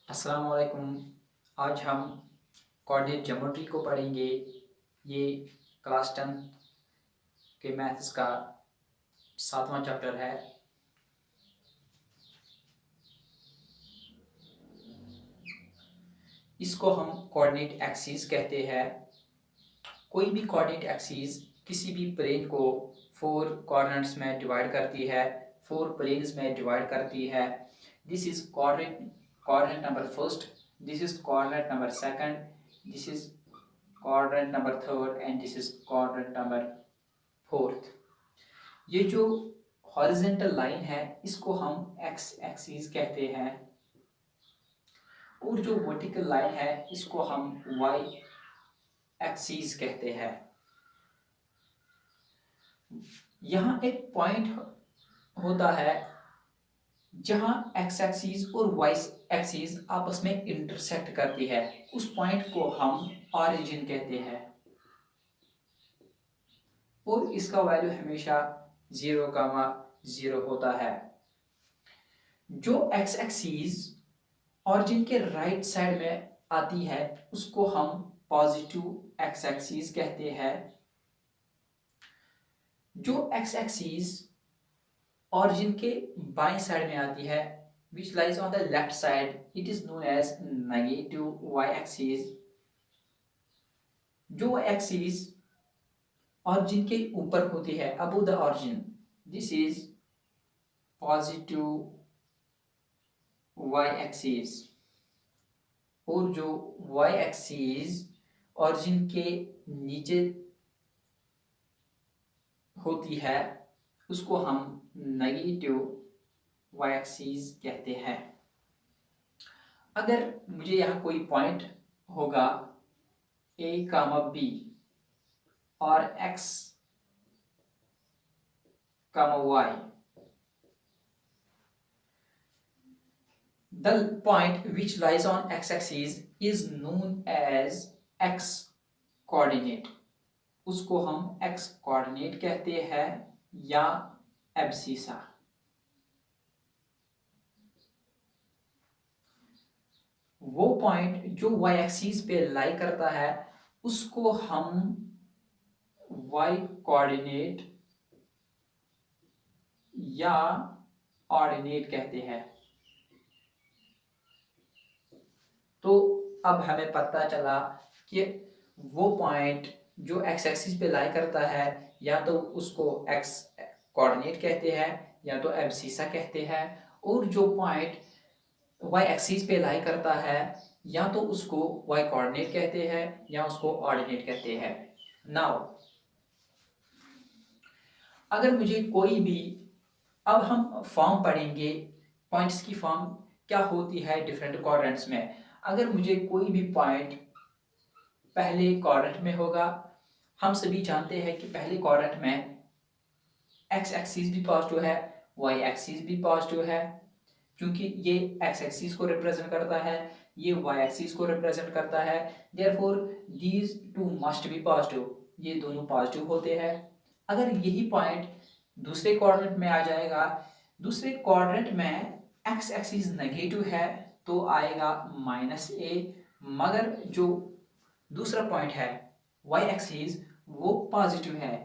अस्सलाम वालेकुम। आज हम कोऑर्डिनेट ज्योमेट्री को पढ़ेंगे। ये क्लास 10 के मैथ्स का 7वां चैप्टर है। इसको हम कोऑर्डिनेट एक्सिस कहते हैं। कोई भी कोऑर्डिनेट एक्सिस किसी भी प्लेन को 4 कोऑर्डिनेट्स में डिवाइड करती है, 4 प्लेन्स में डिवाइड करती है। This is coordinate number first, this is coordinate number second, this is coordinate number third and this is coordinate number fourth. ये जो हॉरिजॉन्टल लाइन है इसको हम एक्स एक्सिस कहते हैं और जो वर्टिकल लाइन है इसको हम वाई एक्सिस कहते हैं। यहाँ एक पॉइंट होता है जहाँ एक्स एक्सिस और वाई एक्सिस आपस में इंटरसेक्ट करती है, उस पॉइंट को हम ऑरिजिन कहते हैं और इसका वैल्यू हमेशा 0,0 होता है। जो एक्स एक्सिस ऑरिजिन के राइट साइड में आती है उसको हम पॉजिटिव एक्स एक्सिस कहते हैं। जो एक्स एक्सिस ऑरिजिन के बाएं साइड में आती है which lies on the left side, it is known as negative y axis। जो y axis ऑरिजिन के ऊपर होती है above the origin, this is positive y axis। और जो y axis ऑरिजिन के नीचे होती है उसको हम नेगेटिव y एक्सिस कहते हैं। अगर मुझे यहाँ कोई पॉइंट होगा a, b और x, y, the point which lies on x axis is known as x coordinate। उसको हम x coordinate कहते हैं या एब्सिसा। वो पॉइंट जो y एक्सिस पे लाई करता है उसको हम y कोऑर्डिनेट या ऑर्डिनेट कहते हैं। तो अब हमें पता चला कि वो पॉइंट जो x एक्सिस पे लाई करता है या तो उसको x कोऑर्डिनेट कहते हैं या तो एब्सिसा कहते हैं, और जो पॉइंट y एक्सिस पे लाई करता है या तो उसको y कोऑर्डिनेट कहते हैं या उसको ऑर्डिनेट कहते हैं। नाउ अगर मुझे कोई भी, अब हम फॉर्म पढ़ेंगे पॉइंट्स की फॉर्म क्या होती है डिफरेंट कोऑर्डिनेट्स में। अगर मुझे कोई भी पॉइंट पहले कोऑर्डिनेट में होगा, हम सभी जानते हैं कि पहले कोऑर्डिनेट में x एक्सिस भी पॉजिटिव है, y एक्सिस भी पॉजिटिव है, क्योंकि ये x एक्सिस को रिप्रेजेंट करता है, ये y एक्सिस को रिप्रेजेंट करता है। Therefore these two must be positive, ये दोनों पॉजिटिव होते हैं। अगर यही पॉइंट दूसरे कोऑर्डिनेट में आ जाएगा, दूसरे कोऑर्डिनेट में x एक्सिस नेगेटिव है तो आएगा -a, मगर जो दूसरा पॉइंट है y एक्सिस वो पॉजिटिव है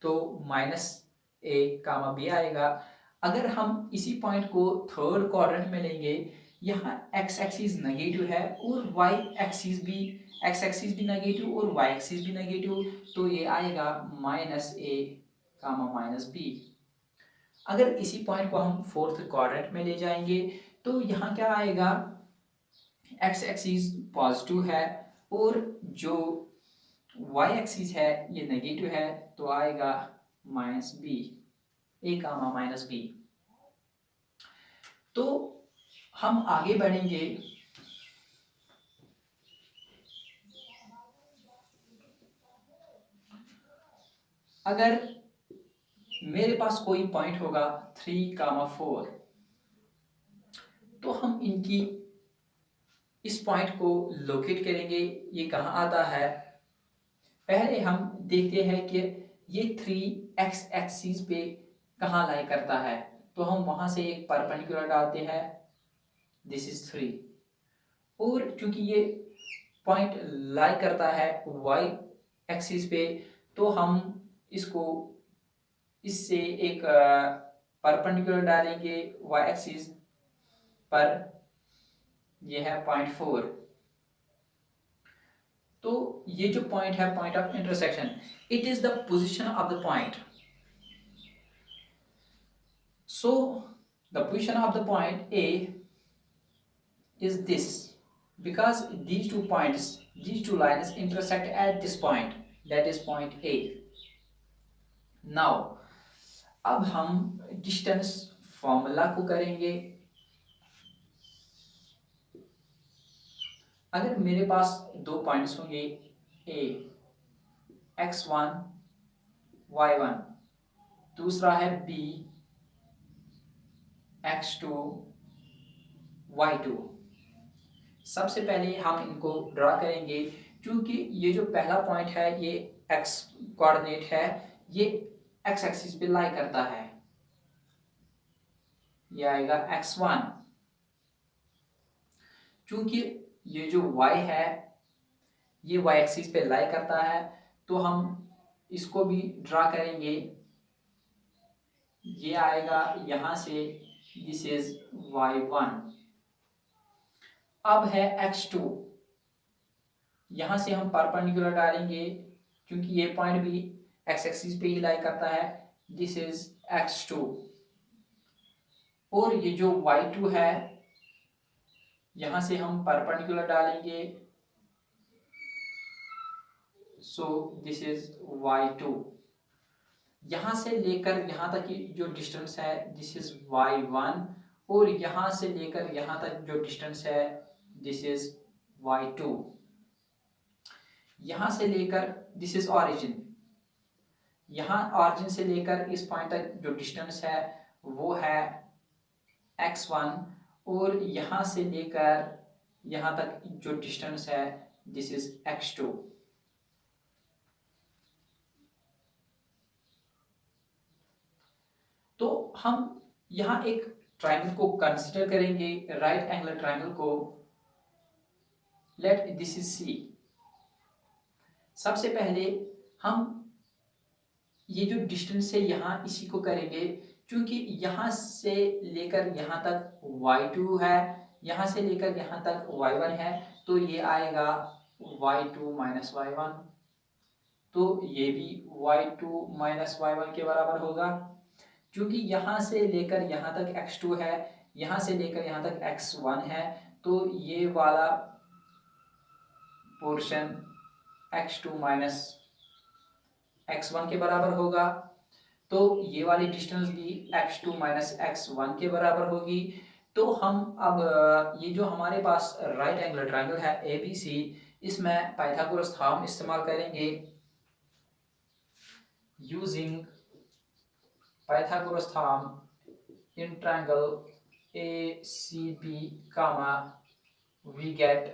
तो -a, b आएगा। अगर हम इसी पॉइंट को थर्ड क्वाड्रेंट में लेंगे, यहाँ x एक्सिस नेगेटिव है और y एक्सिस भी, x एक्सिस भी नेगेटिव और y एक्सिस भी नेगेटिव, तो ये आएगा -a, b। अगर इसी पॉइंट को हम फोर्थ क्वाड्रेंट में ले जाएंगे तो यहाँ क्या आएगा, x एक्सिस पॉजिटिव है और जो y एक्सिस है ये नेगेटिव है तो आएगा -b, a, b। तो हम आगे बढ़ेंगे। अगर मेरे पास कोई पॉइंट होगा 3, 4, तो हम इनकी इस पॉइंट को लोकेट करेंगे। ये कहाँ आता है, पहले हम देखते हैं कि ये 3x एक्सिस पे कहाँ लाई करता है। तो हम वहां से एक परपेंडिकुलर डालते हैं दिस इज 3। और चूंकि ये पॉइंट लाई करता है y एक्सिस पे, तो हम इसको इससे एक परपेंडिकुलर डालेंगे y एक्सिस पर, ये है 0.4। तो ये जो पॉइंट है, point of intersection, it is the position of the point. So the position of the point A is this, because these two points, these two lines intersect at this point, that is point A. Now अब हम distance formula को करेंगे। अगर मेरे पास दो points होंगे A x1 y1, दूसरा है B x2 y2, सबसे पहले हम इनको ड्रा करेंगे। क्योंकि ये जो पहला पॉइंट है ये x कोऑर्डिनेट है, ये x एक्सिस पे लाई करता है, ये आएगा x1। क्योंकि ये जो y है ये y एक्सिस पे लाई करता है, तो हम इसको भी ड्रा करेंगे। ये आएगा यहां से, दिस इज y1। अब है x2, यहां से हम परपेंडिकुलर डालेंगे क्योंकि ये पॉइंट भी x एक्सिस पे ही लाई करता है, दिस इज x2। और ये जो y2 है यहां से हम परपेंडिकुलर डालेंगे, सो दिस इज y2। यहां से लेकर यहां तक की जो डिस्टेंस है दिस इज y1, और यहां से लेकर यहां तक जो डिस्टेंस है दिस इज y2। यहां से लेकर दिस इज ऑरिजिन, यहां ऑरिजिन से लेकर इस पॉइंट तक जो डिस्टेंस है वो है x1, और यहां से लेकर यहां तक जो डिस्टेंस है दिस इज x2। तो हम यहां एक ट्रायंगल को कंसीडर करेंगे, राइट एंगल ट्रायंगल को। Let this is C. सबसे पहले हम ये जो डिस्टेंस है यहाँ इसी को करेंगे, क्योंकि यहाँ से लेकर यहाँ तक y2 है, यहाँ से लेकर यहाँ तक y1 है, तो ये आएगा y2 माइनस y1, तो ये भी y2 माइनस y1 के बराबर होगा। क्योंकि यहाँ से लेकर यहाँ तक x2 है, यहाँ से लेकर यहाँ तक x1 है, तो ये वाला पोर्शन x2 माइनस x1 के बराबर होगा। तो ये वाली डिस्टेंस भी x2 माइनस x1 के बराबर होगी। तो हम अब ये जो हमारे पास राइट एंगल ट्रायंगल है ABC, इसमें पाइथागोरस थ्योरम इस्तेमाल करेंगे। Using Pythagoras theorem in triangle ACB, we get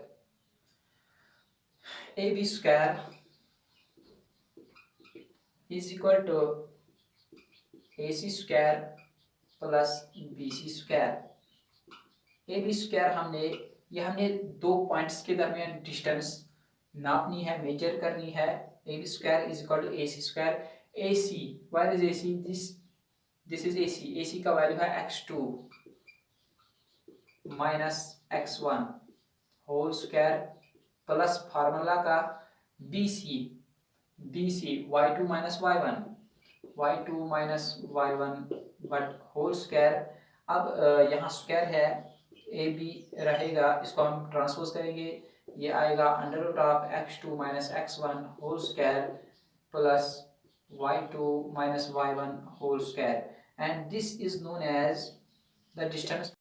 AB square is equal to AC square plus BC square. AB square हमने दो पॉइंट्स के दरमियान डिस्टेंस नापनी है, मेजर करनी है। AB square is equal to AC square. AC, where is AC? This is AC। AC का value है x2 minus x1 whole square plus formula का BC y2 minus y1 but whole square. अब यहाँ square है, AB रहेगा, इसको हम transpose करेंगे, ये आएगा under root of x2 minus x1 whole square plus y2 minus y1 whole square, and this is known as the distance